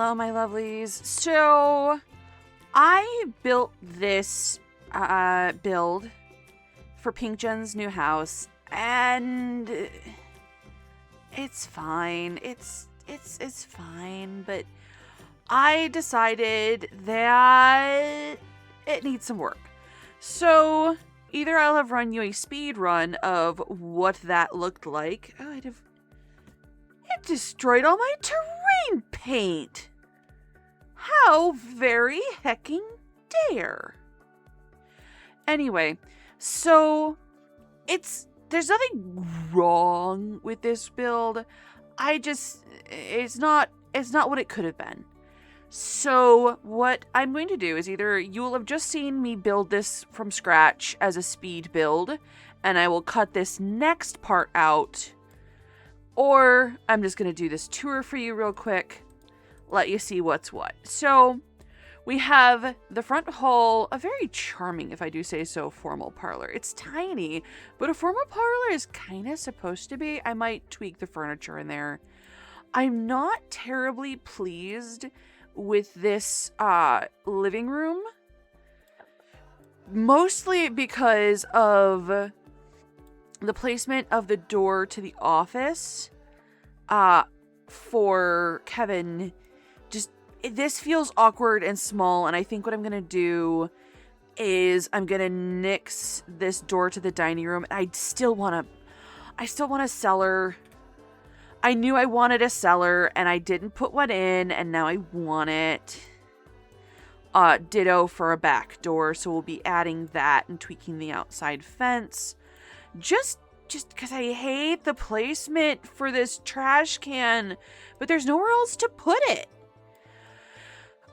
Hello, my lovelies. So, I built this build for Pink Jen's new house, and it's fine. It's fine, but I decided that it needs some work. So, either I'll have run you a speed run of what that looked like. Oh, it destroyed all my terrain paint. How very hecking dare. Anyway, so there's nothing wrong with this build. It's not what it could have been. So what I'm going to do is either you will have just seen me build this from scratch as a speed build, and I will cut this next part out, or I'm just going to do this tour for you real quick, let you see what's what. So we have the front hall, a very charming, if I do say so, formal parlor. It's tiny, but a formal parlor is kind of supposed to be. I might tweak the furniture in there. I'm not terribly pleased with this living room, mostly because of the placement of the door to the office for Kevin. This feels awkward and small, and I think what I'm gonna do is I'm gonna nix this door to the dining room. I still want a cellar. I knew I wanted a cellar, and I didn't put one in, and now I want it. Ditto for a back door, so we'll be adding that and tweaking the outside fence. Just because I hate the placement for this trash can, but there's nowhere else to put it.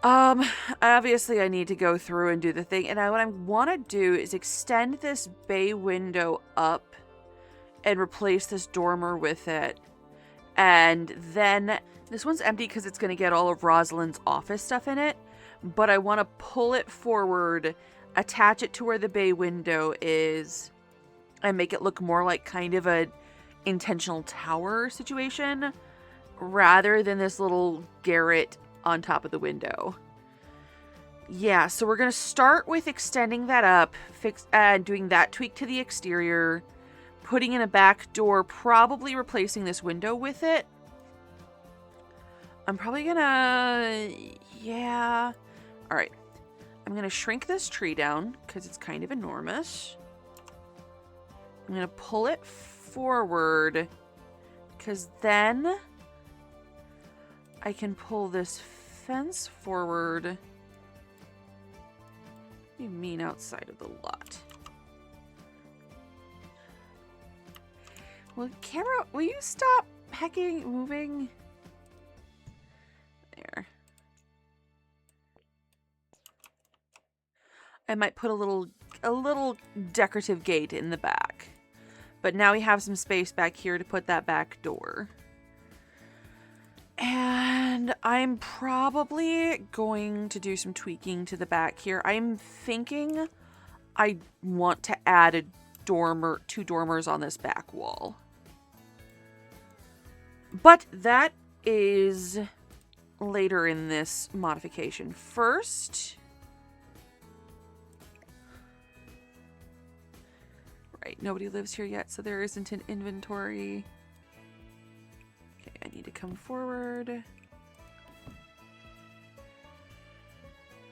Obviously I need to go through and do the thing, and what I want to do is extend this bay window up and replace this dormer with it. And then this one's empty because it's going to get all of Rosalind's office stuff in it, but I want to pull it forward, attach it to where the bay window is, and make it look more like kind of a intentional tower situation rather than this little garret on top of the window. Yeah, so we're going to start with extending that up, doing that tweak to the exterior, putting in a back door, probably replacing this window with it. I'm probably gonna, yeah. All right, I'm gonna shrink this tree down because it's kind of enormous. I'm gonna pull it forward because then I can pull this fence forward. What do you mean outside of the lot? Well, camera, will you stop hecking moving? There. I might put a little decorative gate in the back. But now we have some space back here to put that back door. And I'm probably going to do some tweaking to the back here. I'm thinking I want to add a dormer, 2 dormers on this back wall. But that is later in this modification. First, right, nobody lives here yet, so there isn't an inventory. Okay, I need to come forward.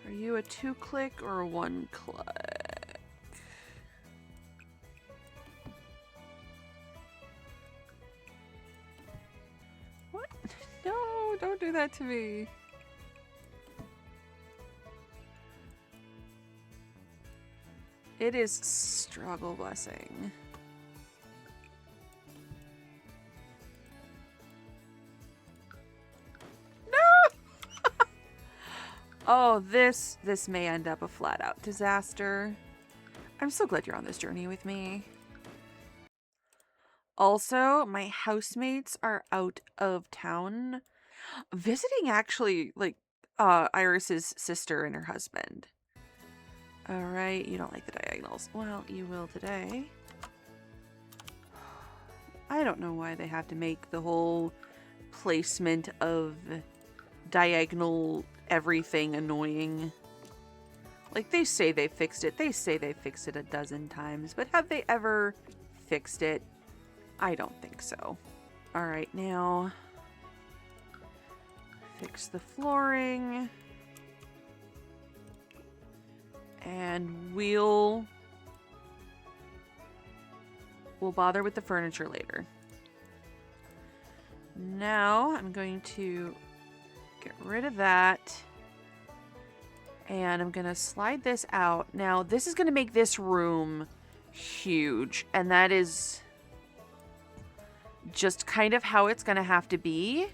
Are you a 2-click or a 1-click? What? No, don't do that to me. It is struggle blessing. Oh, this may end up a flat-out disaster. I'm so glad you're on this journey with me. Also, my housemates are out of town visiting, actually, like, Iris's sister and her husband. Alright, you don't like the diagonals. Well, you will today. I don't know why they have to make the whole placement of diagonal everything annoying. Like, they say they fixed it. They say they fixed it a dozen times. But have they ever fixed it? I don't think so. All right, now fix the flooring. And we'll bother with the furniture later. Now I'm going to get rid of that. And I'm going to slide this out. Now, this is going to make this room huge. And that is just kind of how it's going to have to be.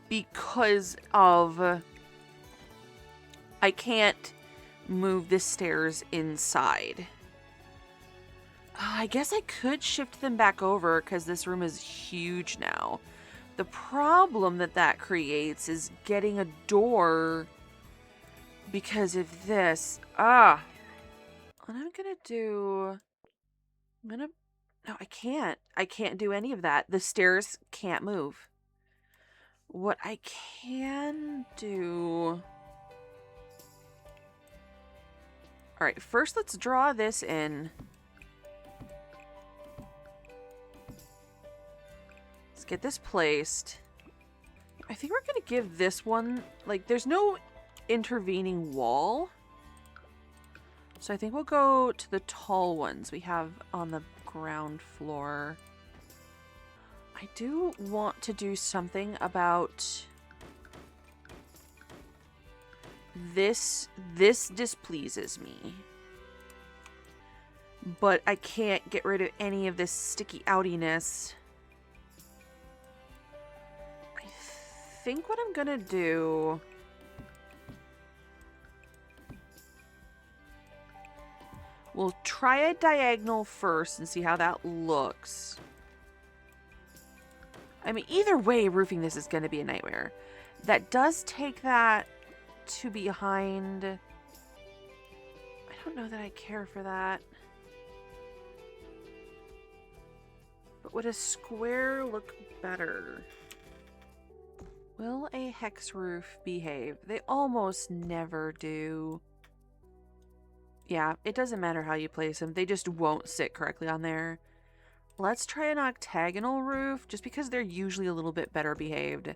Because of... I can't move the stairs inside. I guess I could shift them back over because this room is huge now. The problem that creates is getting a door... Because of this. What I'm gonna do... No, I can't. I can't do any of that. The stairs can't move. What I can do... Alright, first let's draw this in. Let's get this placed. I think we're gonna give this one... Like, there's no... intervening wall. So I think we'll go to the tall ones we have on the ground floor. I do want to do something about this. This displeases me. But I can't get rid of any of this sticky outiness. I think what I'm gonna do... We'll try a diagonal first and see how that looks. I mean, either way, roofing this is going to be a nightmare. That does take that to behind. I don't know that I care for that. But would a square look better? Will a hex roof behave? They almost never do. Yeah, it doesn't matter how you place them. They just won't sit correctly on there. Let's try an octagonal roof, just because they're usually a little bit better behaved.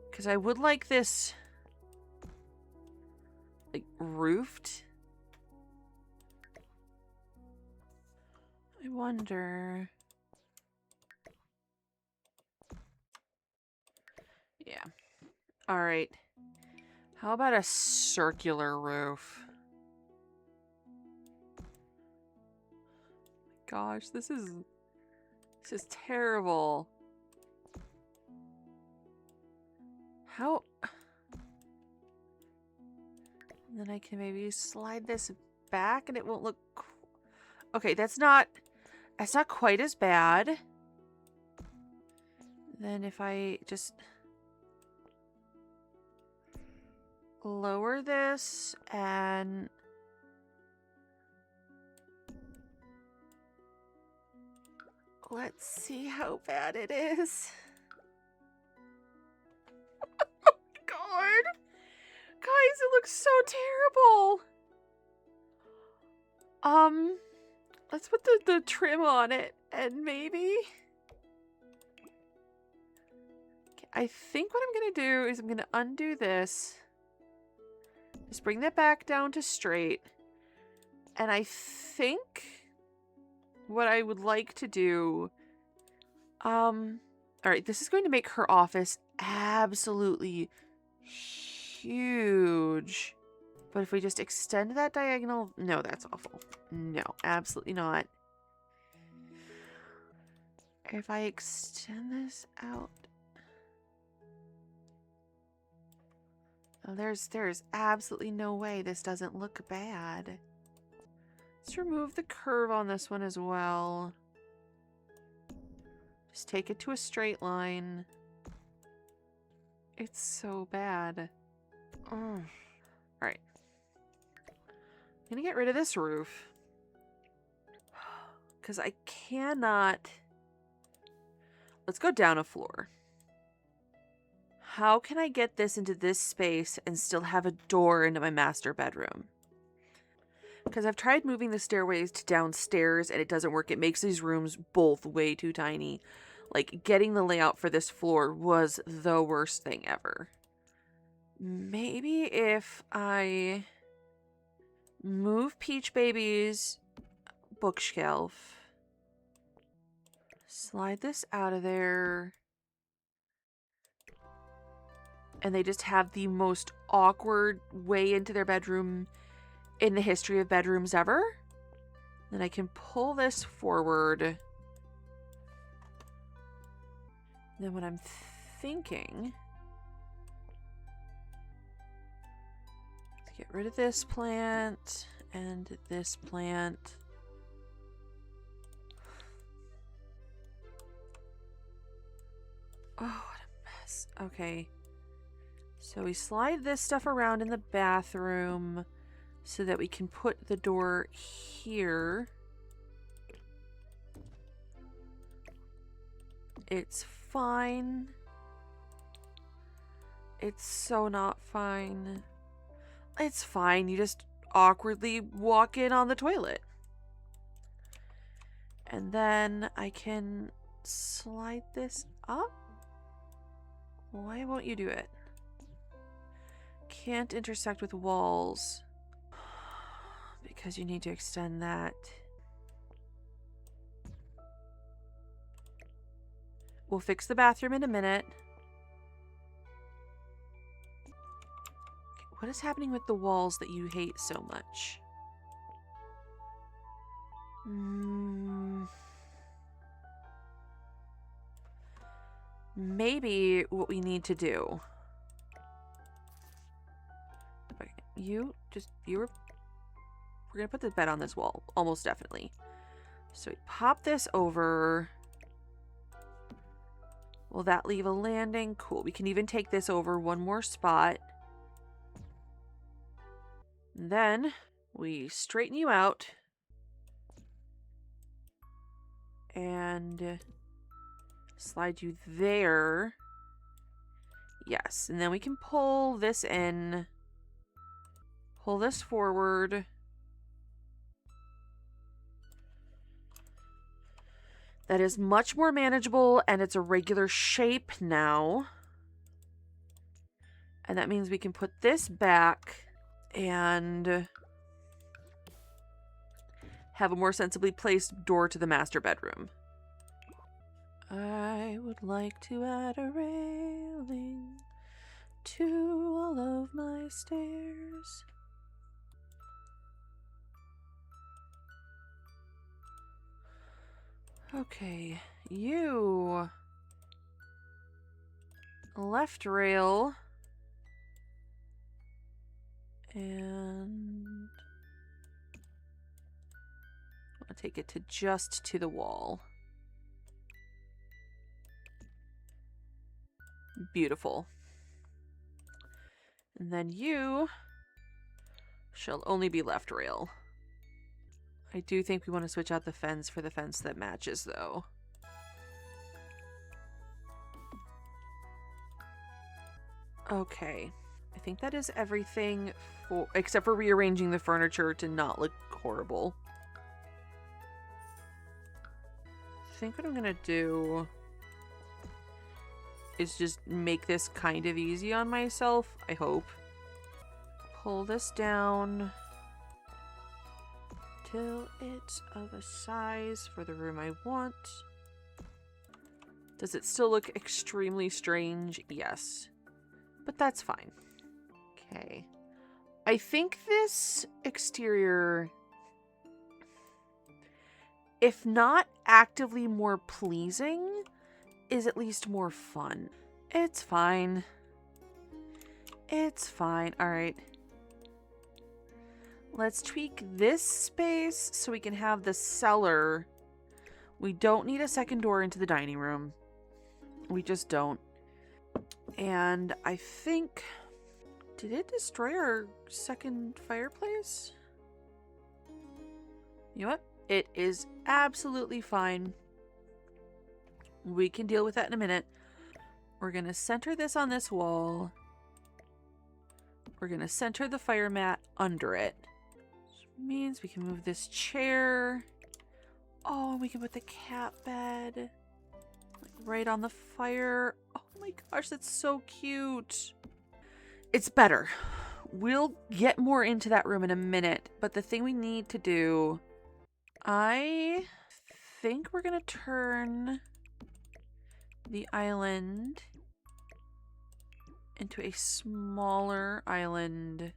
Because I would like this, like, roofed. I wonder... Yeah. Alright. How about a circular roof? Gosh, this is terrible. How? And then I can maybe slide this back and it won't look... Okay, that's not quite as bad. Then if I just lower this and... Let's see how bad it is. Oh my god! Guys, it looks so terrible! Let's put the trim on it, and maybe... Okay, I think what I'm gonna do is I'm gonna undo this. Just bring that back down to straight. And I think... what I would like to do... Alright, this is going to make her office absolutely huge. But if we just extend that diagonal... No, that's awful. No, absolutely not. If I extend this out... Oh, there's absolutely no way this doesn't look bad. Let's remove the curve on this one as well. Just take it to a straight line. It's so bad. Alright. I'm gonna get rid of this roof. Because I cannot... Let's go down a floor. How can I get this into this space and still have a door into my master bedroom? Because I've tried moving the stairways to downstairs and it doesn't work. It makes these rooms both way too tiny. Like, getting the layout for this floor was the worst thing ever. Maybe if I move Peach Baby's bookshelf, slide this out of there, and they just have the most awkward way into their bedroom in the history of bedrooms ever. Then I can pull this forward. Then what I'm thinking, let's get rid of this plant and this plant. Oh, what a mess. Okay. So we slide this stuff around in the bathroom so that we can put the door here. It's fine. It's so not fine. It's fine. You just awkwardly walk in on the toilet. And then I can slide this up. Why won't you do it? Can't intersect with walls. Because you need to extend that. We'll fix the bathroom in a minute. Okay, what is happening with the walls that you hate so much? Maybe what we need to do. Okay, we're gonna put the bed on this wall, almost definitely. So we pop this over. Will that leave a landing? Cool. We can even take this over one more spot. And then we straighten you out. And slide you there. Yes. And then we can pull this in. Pull this forward. That is much more manageable, and it's a regular shape now. And that means we can put this back and have a more sensibly placed door to the master bedroom. I would like to add a railing to all of my stairs. Okay, you left rail and I'll take it to just to the wall. Beautiful. And then you shall only be left rail. I do think we want to switch out the fence for the fence that matches, though. Okay. I think that is everything for, except for rearranging the furniture to not look horrible. I think what I'm gonna do is just make this kind of easy on myself, I hope. Pull this down till it's of a size for the room I want. Does it still look extremely strange? Yes. But that's fine. Okay. I think this exterior, if not actively more pleasing, is at least more fun. It's fine. It's fine. All right. Let's tweak this space so we can have the cellar. We don't need a second door into the dining room. We just don't. And I think... Did it destroy our second fireplace? You know what? It is absolutely fine. We can deal with that in a minute. We're going to center this on this wall. We're going to center the fire mat under it. Which means we can move this chair. Oh, we can put the cat bed like right on the fire. Oh my gosh, that's so cute. It's better. We'll get more into that room in a minute, but the thing we need to do, I think we're going to turn the island into a smaller island.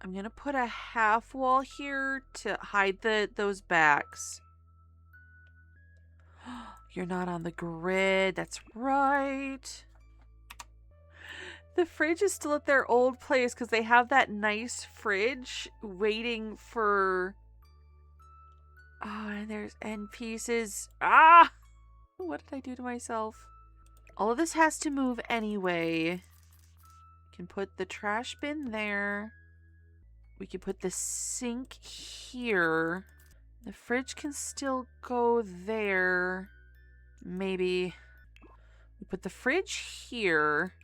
I'm going to put a half wall here to hide those backs. You're not on the grid. That's right. The fridge is still at their old place because they have that nice fridge waiting for... Oh, and there's end pieces. Ah! What did I do to myself? All of this has to move anyway. We can put the trash bin there. We can put the sink here. The fridge can still go there. Maybe. We put the fridge here.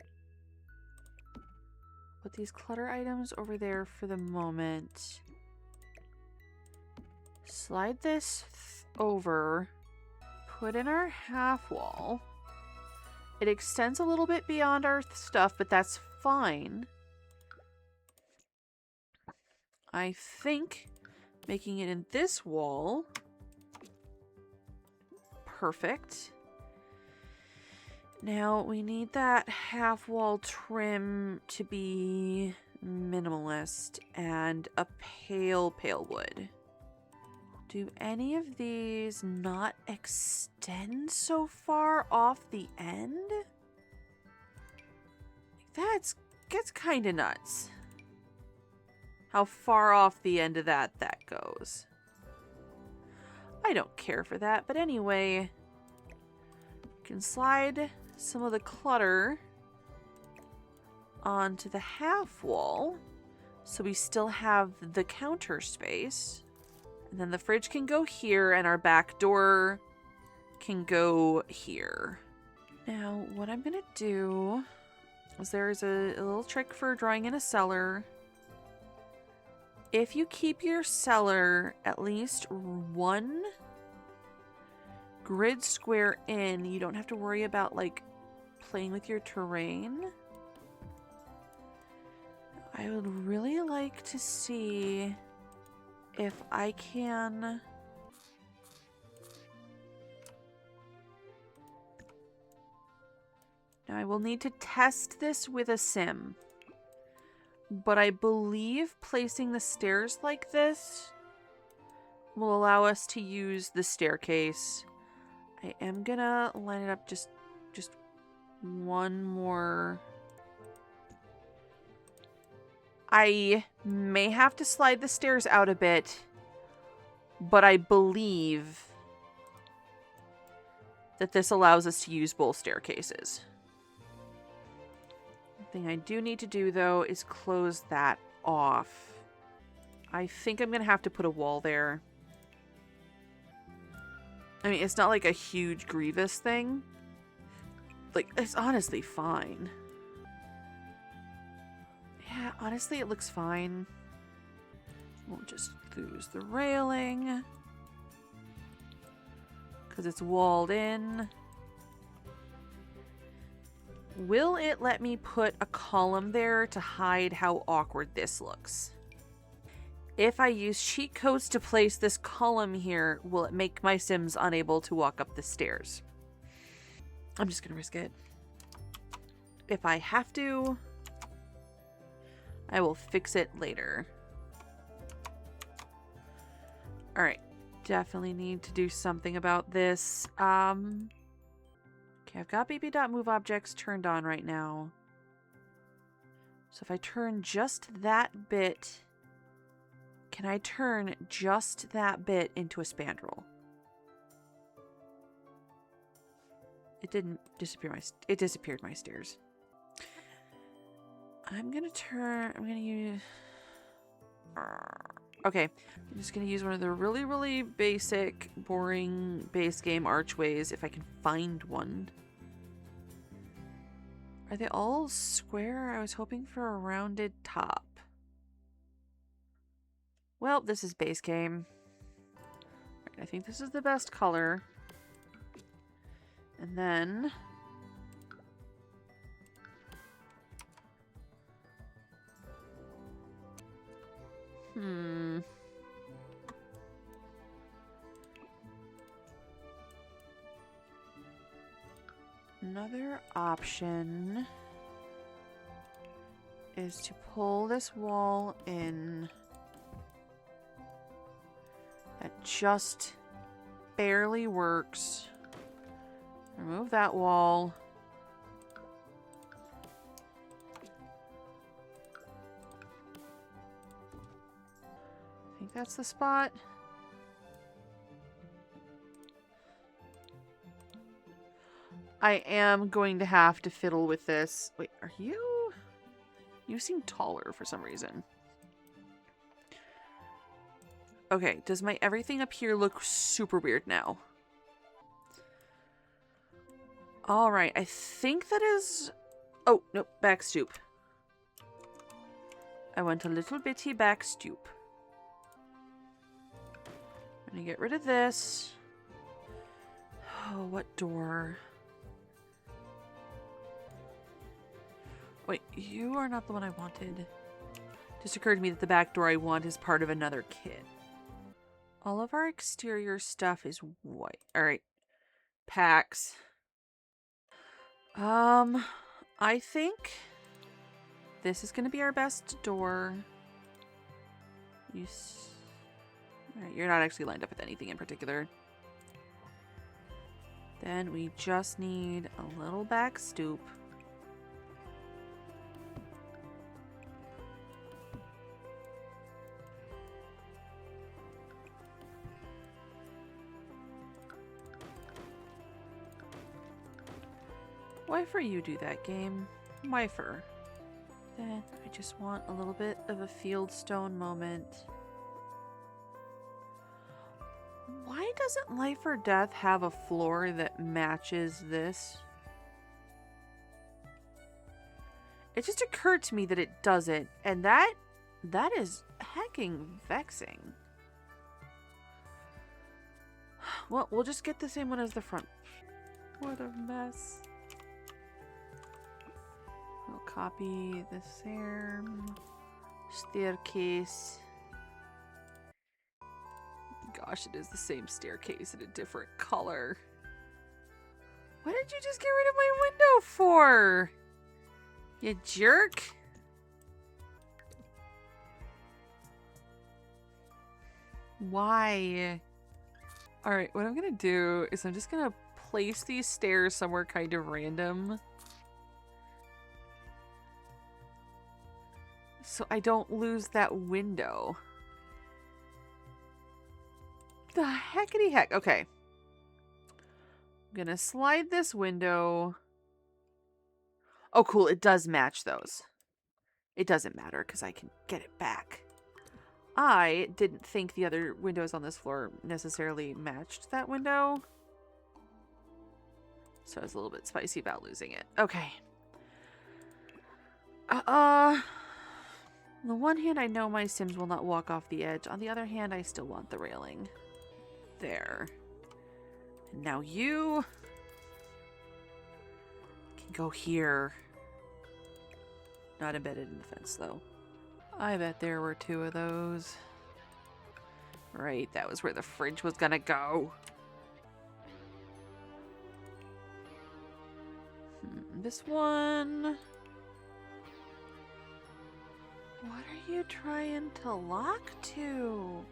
Put these clutter items over there for the moment. Slide this over. Put in our half wall. It extends a little bit beyond our stuff, but that's fine. I think making it in this wall. Perfect. Now, we need that half wall trim to be minimalist and a pale wood. Do any of these not extend so far off the end? That's kind of nuts. How far off the end of that goes. I don't care for that, but anyway, you can slide some of the clutter onto the half wall so we still have the counter space. And then the fridge can go here and our back door can go here. Now, what I'm going to do is there's a little trick for drawing in a cellar. If you keep your cellar at least one grid square in, you don't have to worry about like playing with your terrain. I would really like to see if I can now I will need to test this with a sim, but I believe placing the stairs like this will allow us to use the staircase. I am gonna line it up just one more. I may have to slide the stairs out a bit, but I believe that this allows us to use both staircases. The thing I do need to do, though, is close that off. I think I'm going to have to put a wall there. I mean, it's not like a huge grievous thing. Like, it's honestly fine. Yeah, honestly, it looks fine. We'll just lose the railing because it's walled in. Will it let me put a column there to hide how awkward this looks? If I use cheat codes to place this column here, will it make my Sims unable to walk up the stairs? I'm just gonna risk it. If I have to, I will fix it later. Alright. Definitely need to do something about this. Okay, I've got baby.move objects turned on right now. So if I turn just that bit, can I turn just that bit into a spandrel? It didn't disappear it disappeared my stairs. I'm gonna use... Okay, I'm just gonna use one of the really, really basic, boring base game archways if I can find one. Are they all square? I was hoping for a rounded top. Well, this is base game. I think this is the best color. And then... Another option is to pull this wall in. That just barely works. Remove that wall. I think that's the spot. I am going to have to fiddle with this. Wait, are you? You seem taller for some reason. Okay, does my everything up here look super weird now? Alright, I think that is... Oh, nope, back stoop. I want a little bitty back stoop. I'm gonna get rid of this. Oh, what door? Wait, you are not the one I wanted. Just occurred to me that the back door I want is part of another kit. All of our exterior stuff is white. Alright. Packs. I think this is going to be our best door. Alright, you're not actually lined up with anything in particular. Then we just need a little back stoop. Wifer, you do that game. Wifer. Then I just want a little bit of a fieldstone moment. Why doesn't Life or Death have a floor that matches this? It just occurred to me that it doesn't, and that is hecking vexing. Well, we'll just get the same one as the front. What a mess. I'll copy this there. Staircase. Gosh, it is the same staircase in a different color. What did you just get rid of my window for? You jerk. Why? Alright, what I'm gonna do is I'm just gonna place these stairs somewhere kind of random. So I don't lose that window. The heckity heck. Okay. I'm gonna slide this window. Oh, cool. It does match those. It doesn't matter because I can get it back. I didn't think the other windows on this floor necessarily matched that window. So I was a little bit spicy about losing it. Okay. On the one hand, I know my Sims will not walk off the edge. On the other hand, I still want the railing. There. And now you can go here. Not embedded in the fence, though. I bet there were two of those. Right, that was where the fridge was gonna go. This one... What are you trying to lock to?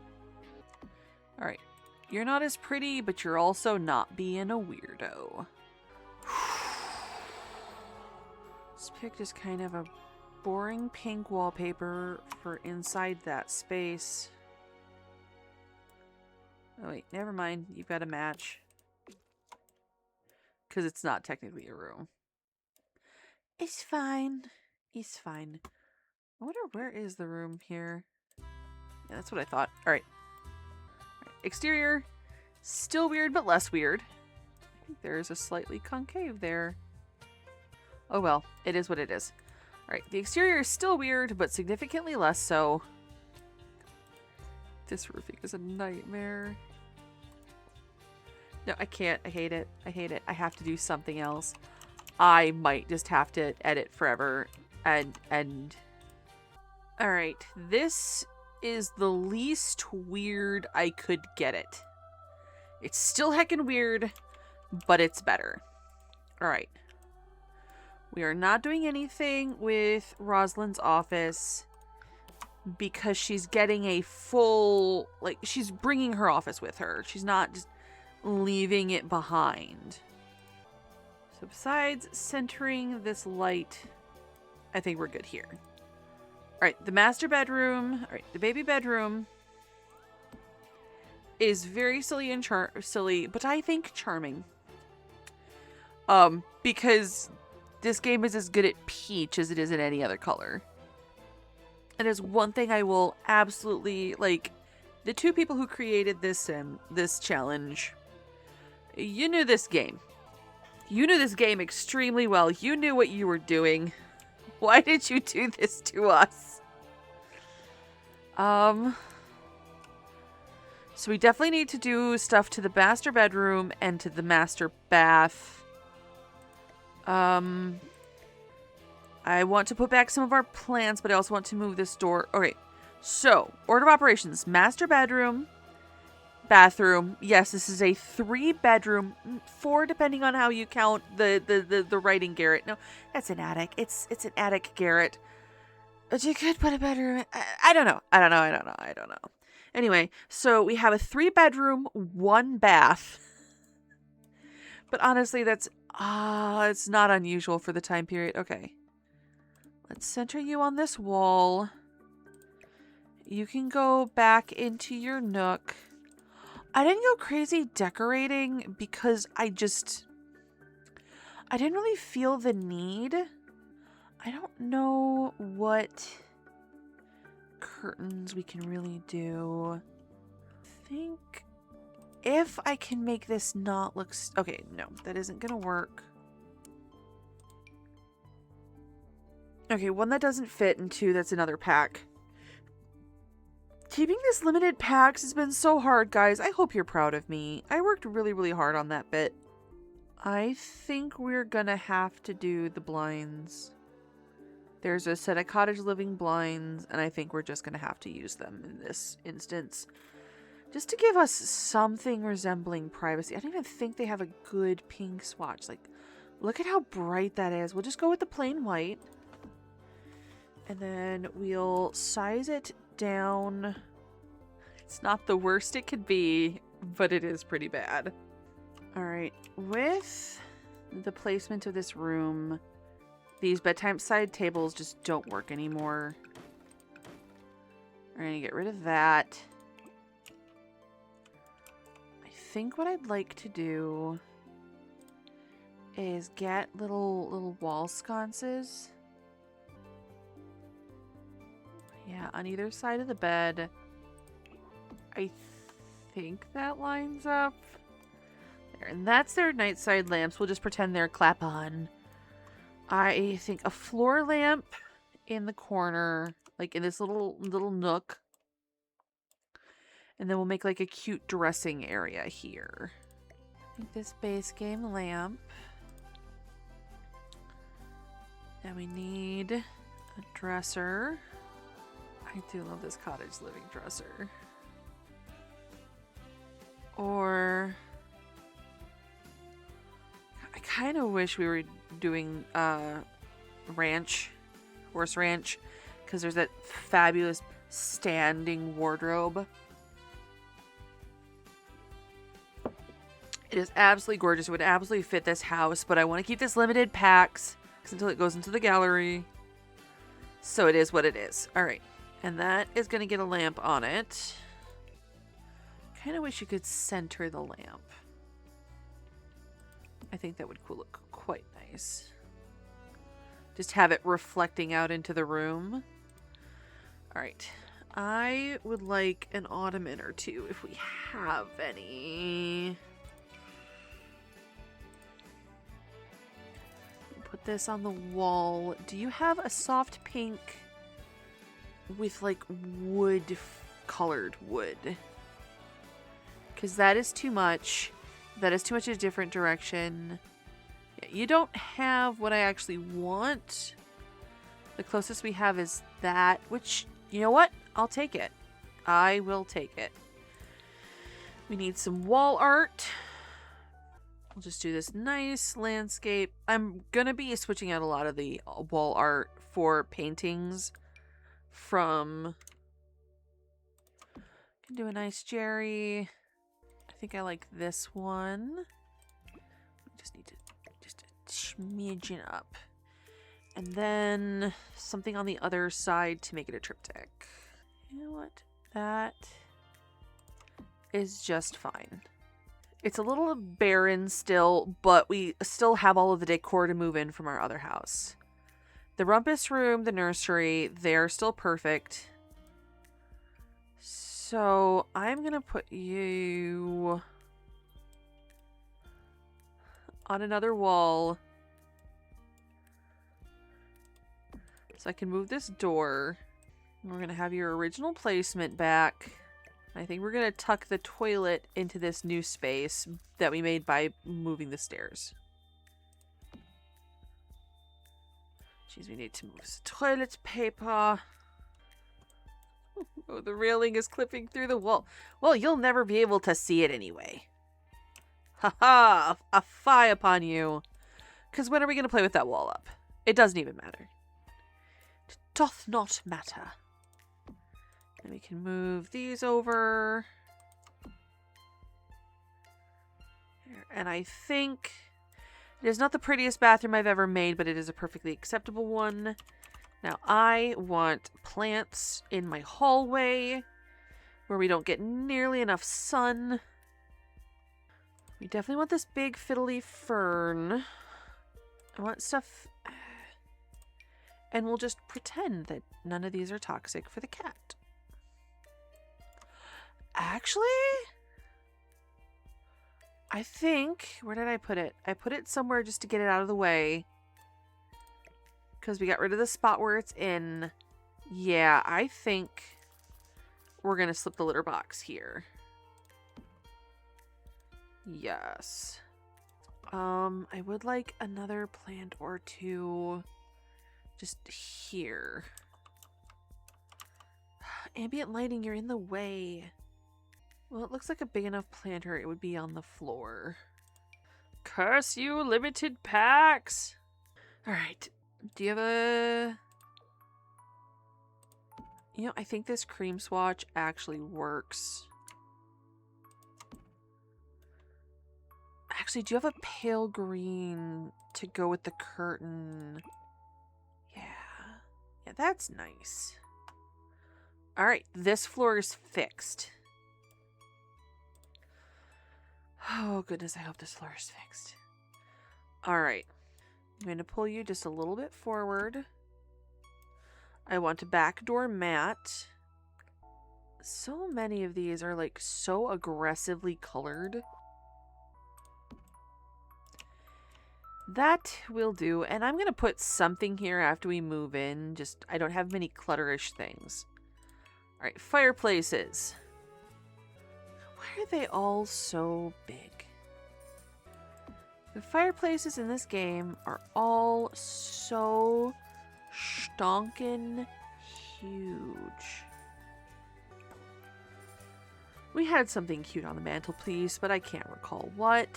Alright. You're not as pretty, but you're also not being a weirdo. This picked is kind of a boring pink wallpaper for inside that space. Oh wait, never mind. You've got a match. Because it's not technically a room. It's fine. It's fine. I wonder where is the room here? Yeah, that's what I thought. Alright. Exterior. Still weird, but less weird. I think there's a slightly concave there. Oh well, it is what it is. Alright, the exterior is still weird, but significantly less so. This roofing is a nightmare. No, I can't. I hate it. I hate it. I have to do something else. I might just have to edit forever and Alright, this is the least weird I could get it. It's still heckin' weird, but it's better. Alright. We are not doing anything with Rosalind's office because she's getting a full, like, she's bringing her office with her. She's not just leaving it behind. So besides centering this light, I think we're good here. Alright, the master bedroom, alright, the baby bedroom is very silly and silly, but I think charming. Because this game is as good at peach as it is in any other color. And there's one thing I will absolutely, like, the two people who created this challenge, you knew this game. You knew this game extremely well. You knew what you were doing. Why did you do this to us? So we definitely need to do stuff to the master bedroom and to the master bath. I want to put back some of our plants, but I also want to move this door. Okay, so order of operations: master bedroom, bathroom. Yes, this is a 3-bedroom, 4 depending on how you count the writing garret. No, that's an attic. It's an attic garret. But you could put a bedroom. I don't know. Anyway, so we have a 3-bedroom, 1 bath. But honestly, that's it's not unusual for the time period. Okay. Let's center you on this wall. You can go back into your nook. I didn't go crazy decorating because I didn't really feel the need. I don't know what curtains we can really do. I think if I can make this not look... Okay, no, that isn't going to work. Okay, 1 that doesn't fit, and 2 that's another pack. Keeping this limited packs has been so hard, guys. I hope you're proud of me. I worked really, really hard on that bit. I think we're gonna have to do the blinds. There's a set of cottage living blinds, and I think we're just gonna have to use them in this instance. Just to give us something resembling privacy. I don't even think they have a good pink swatch. Like, look at how bright that is. We'll just go with the plain white. And then we'll size it down. It's not the worst it could be, but it is pretty bad. Alright, with the placement of this room, these bedtime side tables just don't work anymore. We're gonna get rid of that. I think what I'd like to do is get little wall sconces. Yeah, on either side of the bed. I think that lines up. There, and that's their night side lamps. We'll just pretend they're clap on. I think a floor lamp in the corner, like in this little nook. And then we'll make like a cute dressing area here. I think this base game lamp. Now we need a dresser. I do love this cottage living dresser. Or I kind of wish we were doing horse ranch, because there's that fabulous standing wardrobe. It is absolutely gorgeous. It would absolutely fit this house, but I want to keep this limited packs until it goes into the gallery. So it is what it is. All right. And that is going to get a lamp on it. Kind of wish you could center the lamp. I think that would look quite nice. Just have it reflecting out into the room. All right. I would like an ottoman or two if we have any. Put this on the wall. Do you have a soft pink with like wood, colored wood? Because that is too much. That is too much a different direction. Yeah, you don't have what I actually want. The closest we have is that, which, you know what? I'll take it. I will take it. We need some wall art. We'll just do this nice landscape. I'm gonna be switching out a lot of the wall art for paintings from... Can do a nice Jerry. I think I like this one. We just need to just a smidgen up. And then something on the other side to make it a triptych. You know what? That is just fine. It's a little barren still, but we still have all of the decor to move in from our other house. The rumpus room, the nursery, they're still perfect. So I'm going to put you on another wall. So I can move this door. We're going to have your original placement back. I think we're going to tuck the toilet into this new space that we made by moving the stairs. Jeez, we need to move the toilet paper. Oh, the railing is clipping through the wall. Well, you'll never be able to see it anyway. Ha-ha! A fie upon you. Because when are we going to play with that wall up? It doesn't even matter. It doth not matter. And we can move these over. And I think it is not the prettiest bathroom I've ever made, but it is a perfectly acceptable one. Now I want plants in my hallway where we don't get nearly enough sun. We definitely want this big fiddly fern. I want stuff... And we'll just pretend that none of these are toxic for the cat. Actually, I think... Where did I put it? I put it somewhere just to get it out of the way. Because we got rid of the spot where it's in. Yeah, I think we're going to slip the litter box here. Yes. I would like another plant or two just here. Ambient lighting, you're in the way. Well, it looks like a big enough planter. It would be on the floor. Curse you, limited packs! Alright. Do you have a... You know, I think this cream swatch actually works. Actually, do you have a pale green to go with the curtain? Yeah. Yeah, that's nice. Alright, this floor is fixed. Oh, goodness, I hope this floor is fixed. Alright. I'm going to pull you just a little bit forward. I want a backdoor mat. So many of these are like so aggressively colored. That will do. And I'm going to put something here after we move in. Just, I don't have many clutterish things. Alright, fireplaces. Why are they all so big? The fireplaces in this game are all so stonkin' huge. We had something cute on the mantelpiece, but I can't recall what.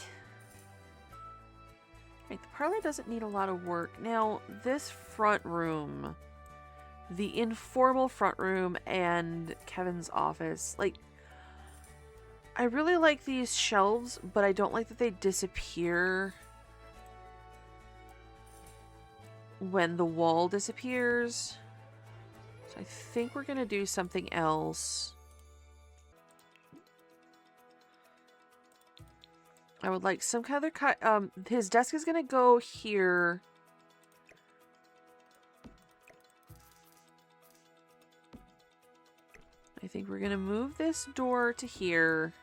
Right, the parlor doesn't need a lot of work. Now, this front room, the informal front room and Kevin's office, like, I really like these shelves, but I don't like that they disappear when the wall disappears. So I think we're going to do something else. I would like some kind of cut. His desk is going to go here. I think we're going to move this door to here.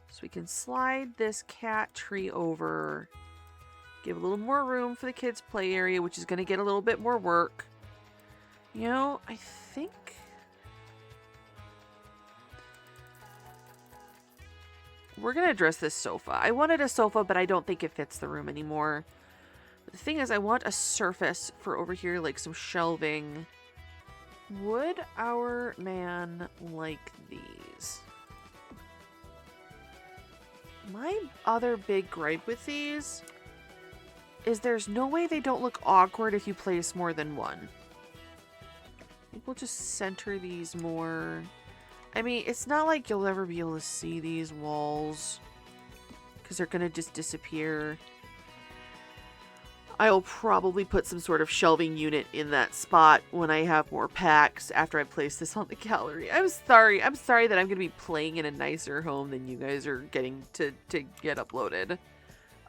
So we can slide this cat tree over Give a little more room for the kids' play area, which is going to get a little bit more work. You know, I think... we're going to address this sofa. I wanted a sofa, but I don't think it fits the room anymore. But the thing is, I want a surface for over here, like some shelving. Would our man like these? My other big gripe with these is there's no way they don't look awkward if you place more than one. I think we'll just center these more. I mean, it's not like you'll ever be able to see these walls because they're going to just disappear. I'll probably put some sort of shelving unit in that spot when I have more packs after I place this on the gallery. I'm sorry that I'm going to be playing in a nicer home than you guys are getting to get uploaded.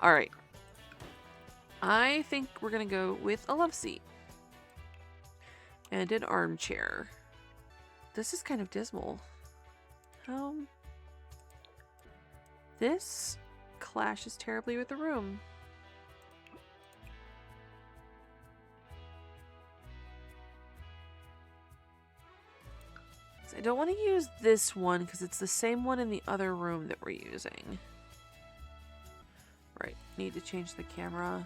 All right. I think we're going to go with a love seat and an armchair. This is kind of dismal. This clashes terribly with the room. So I don't want to use this one because it's the same one in the other room that we're using. Right, need to change the camera.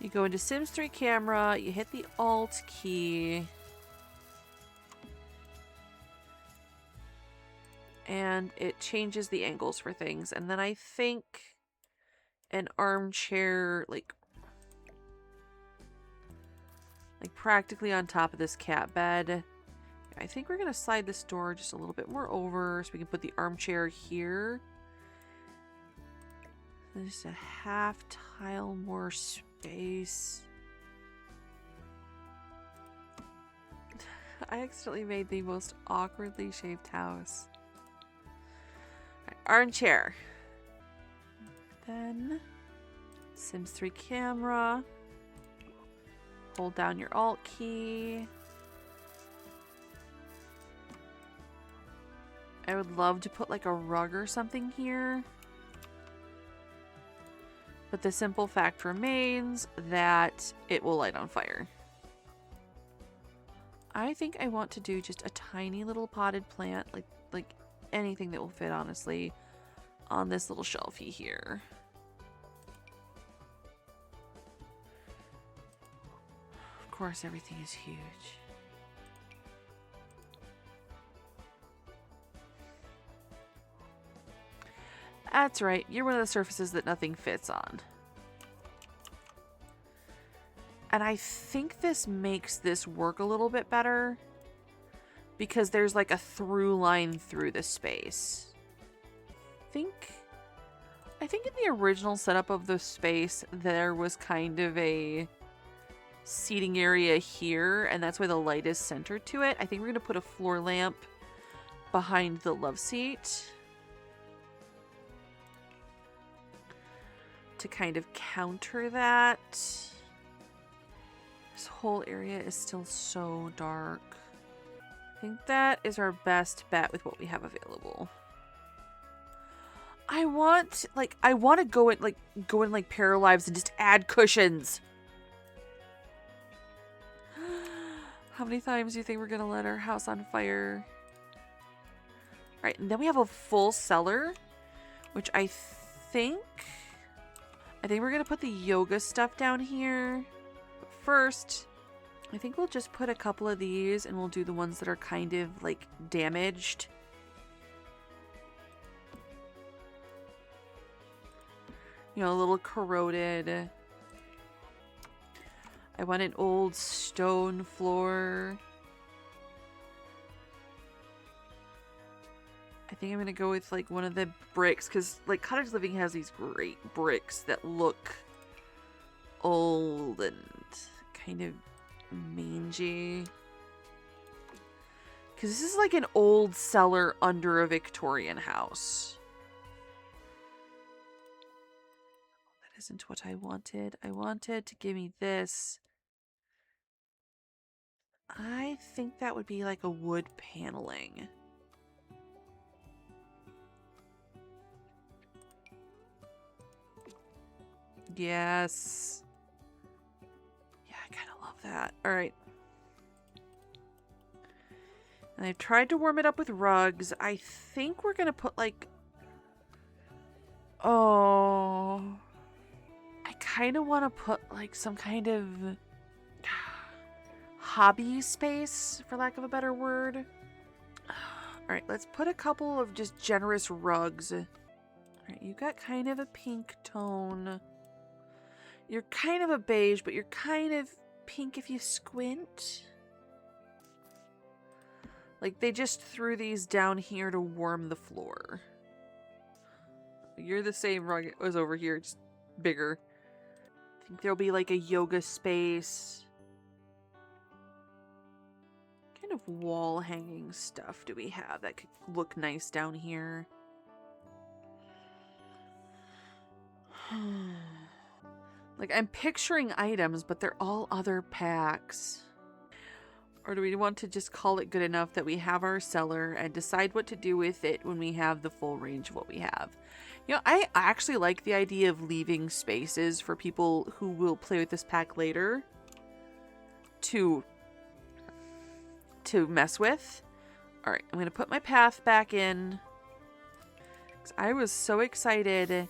You go into Sims 3 camera, you hit the Alt key. And it changes the angles for things. And then I think an armchair, like practically on top of this cat bed. I think we're going to slide this door just a little bit more over so we can put the armchair here. Just a half tile more space. I accidentally made the most awkwardly shaped house. Armchair. Then Sims 3 camera. Hold down your Alt key. I would love to put like a rug or something here. But the simple fact remains that it will light on fire. I think I want to do just a tiny little potted plant, like anything that will fit, honestly, on this little shelfie here. Of course, everything is huge. That's right, you're one of the surfaces that nothing fits on. And I think this makes this work a little bit better because there's like a through line through the space. I think in the original setup of the space, there was kind of a seating area here, and that's why the light is centered to it. I think we're going to put a floor lamp behind the love seat to kind of counter that. This whole area is still so dark. I think that is our best bet with what we have available. I want to go in like Paralives and just add cushions. How many times do you think we're gonna let our house on fire? Alright, and then we have a full cellar, which I think we're gonna put the yoga stuff down here. But first, I think we'll just put a couple of these and we'll do the ones that are kind of like damaged. You know, a little corroded. I want an old stone floor. I think I'm going to go with like one of the bricks because like Cottage Living has these great bricks that look old and kind of mangy. Because this is like an old cellar under a Victorian house. That isn't what I wanted. I wanted to give me this. I think that would be like a wood paneling. Yes. Yeah, I kind of love that. All right. And I've tried to warm it up with rugs. I think we're going to put like... Oh... I kind of want to put like some kind of hobby space, for lack of a better word. Alright, let's put a couple of just generous rugs. Alright, you got kind of a pink tone. You're kind of a beige, but you're kind of pink if you squint. Like, they just threw these down here to warm the floor. You're the same rug it was over here, just bigger. I think there'll be like a yoga space. What kind of wall hanging stuff do we have that could look nice down here? Like, I'm picturing items, but they're all other packs. Or do we want to just call it good enough that we have our cellar and decide what to do with it when we have the full range of what we have? You know, I actually like the idea of leaving spaces for people who will play with this pack later to mess with. All right, I'm going to put my path back in. 'Cause I was so excited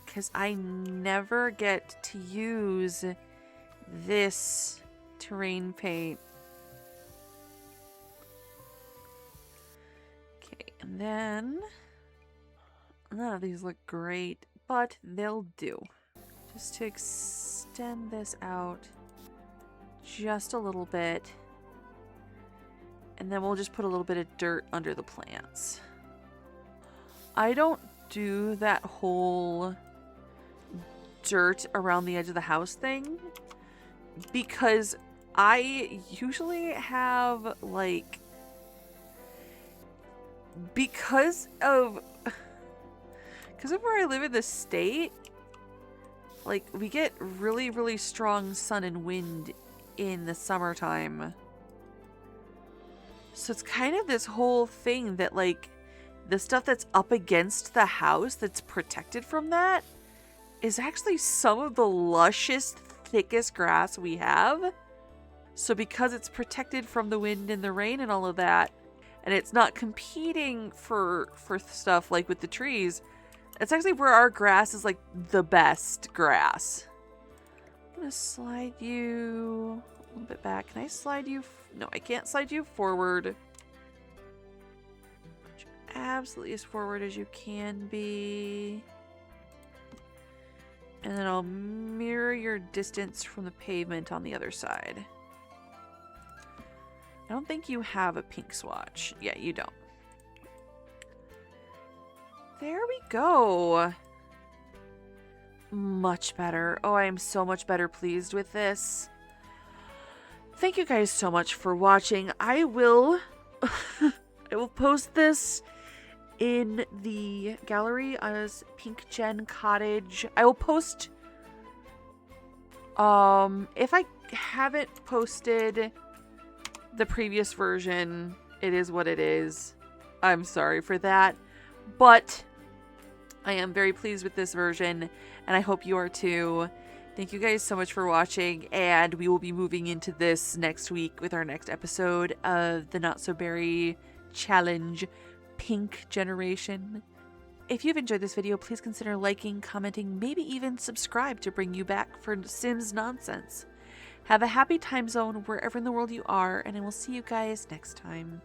because I never get to use this terrain paint. Okay, and then none of these look great, but they'll do. Just to extend this out just a little bit. And then we'll just put a little bit of dirt under the plants. I don't do that whole dirt around the edge of the house thing because I usually have like, because of where I live in the state, like, we get really, really strong sun and wind in the summertime. So it's kind of this whole thing that, like, the stuff that's up against the house that's protected from that is actually some of the lushest, thickest grass we have. So because it's protected from the wind and the rain and all of that, and it's not competing for stuff like with the trees, it's actually where our grass is like the best grass. I'm gonna slide you a little bit back. Can I slide you? No, I can't slide you forward. Put you absolutely as forward as you can be. And then I'll mirror your distance from the pavement on the other side. I don't think you have a pink swatch. Yeah, you don't. There we go. Much better. Oh, I am so much better pleased with this. Thank you guys so much for watching. I will I will post this in the gallery as Pink Gen Cottage. I will post if I haven't posted the previous version, it is what it is. I'm sorry for that. But I am very pleased with this version, and I hope you are too. Thank you guys so much for watching, and we will be moving into this next week with our next episode of the Not So Berry Challenge Pink Generation. If you've enjoyed this video, please consider liking, commenting, maybe even subscribe to bring you back for Sims nonsense. Have a happy time zone wherever in the world you are, and I will see you guys next time.